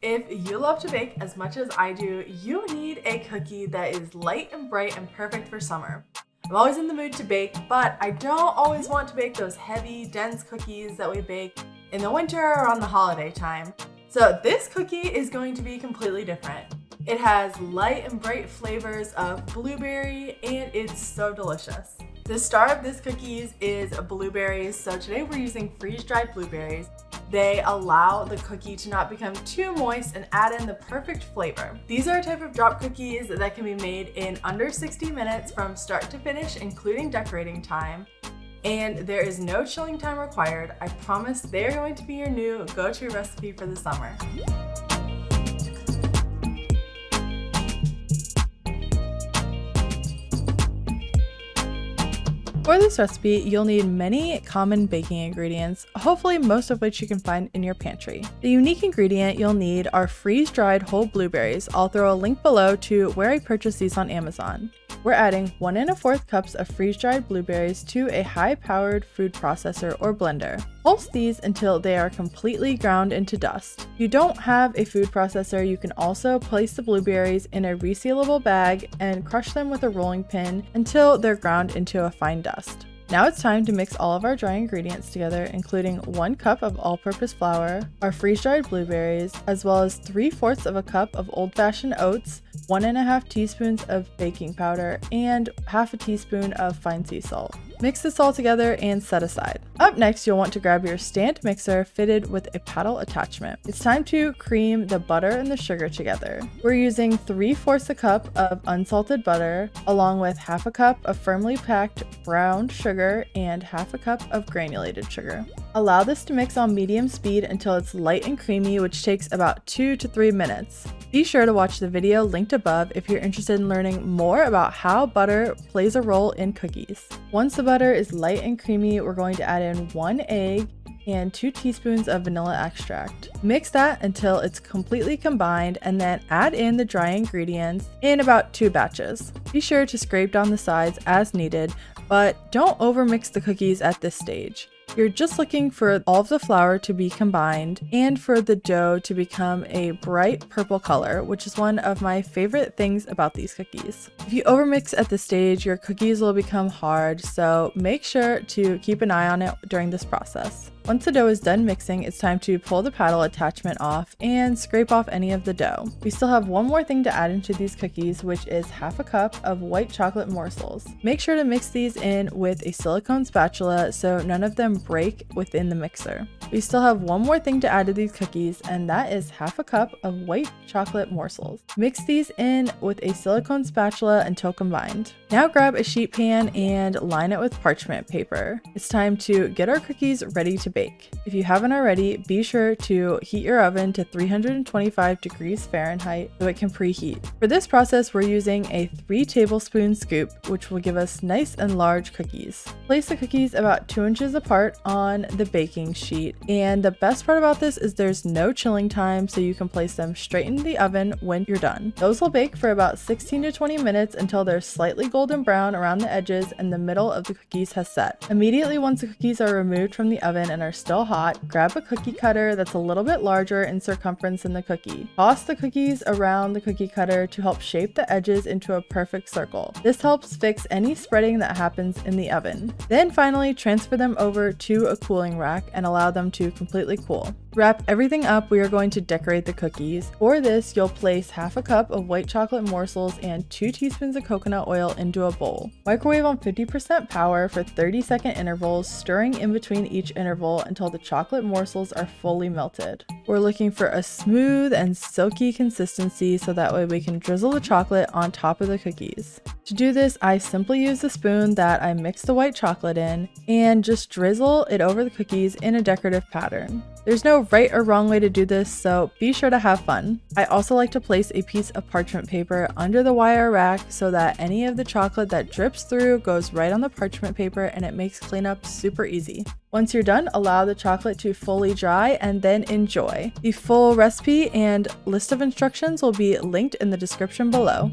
If you love to bake as much as I do, you need a cookie that is light and bright and perfect for summer. I'm always in the mood to bake, but I don't always want to bake those heavy, dense cookies that we bake in the winter or on the holiday time. So this cookie is going to be completely different. It has light and bright flavors of blueberry, and it's so delicious. The star of this cookies is blueberries, so today we're using freeze-dried blueberries. They allow the cookie to not become too moist and add in the perfect flavor. These are a type of drop cookies that can be made in under 60 minutes from start to finish, including decorating time. And there is no chilling time required. I promise they're going to be your new go-to recipe for the summer. For this recipe, you'll need many common baking ingredients, hopefully most of which you can find in your pantry. The unique ingredient you'll need are freeze-dried whole blueberries. I'll throw a link below to where I purchased these on Amazon. We're adding 1 1/4 cups of freeze-dried blueberries to a high-powered food processor or blender. Pulse these until they are completely ground into dust. If you don't have a food processor, you can also place the blueberries in a resealable bag and crush them with a rolling pin until they're ground into a fine dust. Now it's time to mix all of our dry ingredients together, including 1 cup of all-purpose flour, our freeze-dried blueberries, as well as 3/4 of a cup of old-fashioned oats, 1 1/2 teaspoons of baking powder, and 1/2 teaspoon of fine sea salt. Mix this all together and set aside. Up next, you'll want to grab your stand mixer fitted with a paddle attachment. It's time to cream the butter and the sugar together. We're using 3/4 a cup of unsalted butter, along with 1/2 cup of firmly packed brown sugar and 1/2 cup of granulated sugar. Allow this to mix on medium speed until it's light and creamy, which takes about 2 to 3 minutes. Be sure to watch the video linked above if you're interested in learning more about how butter plays a role in cookies. Once the butter is light and creamy, we're going to add in 1 egg and 2 teaspoons of vanilla extract. Mix that until it's completely combined and then add in the dry ingredients in about 2 batches. Be sure to scrape down the sides as needed, but don't overmix the cookies at this stage. You're just looking for all of the flour to be combined and for the dough to become a bright purple color, which is one of my favorite things about these cookies. If you overmix at this stage, your cookies will become hard, so make sure to keep an eye on it during this process. Once the dough is done mixing, it's time to pull the paddle attachment off and scrape off any of the dough. We still have one more thing to add into these cookies, which is 1/2 cup of white chocolate morsels. Make sure to mix these in with a silicone spatula so none of them break within the mixer. We still have one more thing to add to these cookies, and that is 1/2 cup of white chocolate morsels. Mix these in with a silicone spatula until combined. Now grab a sheet pan and line it with parchment paper. It's time to get our cookies ready to bake. If you haven't already, be sure to heat your oven to 325 degrees Fahrenheit so it can preheat. For this process, we're using a 3 tablespoon scoop, which will give us nice and large cookies. Place the cookies about 2 inches apart on the baking sheet. And the best part about this is there's no chilling time, so you can place them straight into the oven when you're done. Those will bake for about 16 to 20 minutes until they're slightly golden brown around the edges and the middle of the cookies has set. Immediately once the cookies are removed from the oven and are still hot, grab a cookie cutter that's a little bit larger in circumference than the cookie. Toss the cookies around the cookie cutter to help shape the edges into a perfect circle. This helps fix any spreading that happens in the oven. Then finally transfer them over to a cooling rack and allow them to completely cool. Wrap everything up, we are going to decorate the cookies. For this, you'll place 1/2 cup of white chocolate morsels and 2 teaspoons of coconut oil into a bowl. Microwave on 50% power for 30-second intervals, stirring in between each interval until the chocolate morsels are fully melted. We're looking for a smooth and silky consistency so that way we can drizzle the chocolate on top of the cookies. To do this, I simply use the spoon that I mixed the white chocolate in and just drizzle it over the cookies in a decorative pattern. There's no right or wrong way to do this, so be sure to have fun. I also like to place a piece of parchment paper under the wire rack so that any of the chocolate that drips through goes right on the parchment paper and it makes cleanup super easy. Once you're done, allow the chocolate to fully dry and then enjoy. The full recipe and list of instructions will be linked in the description below.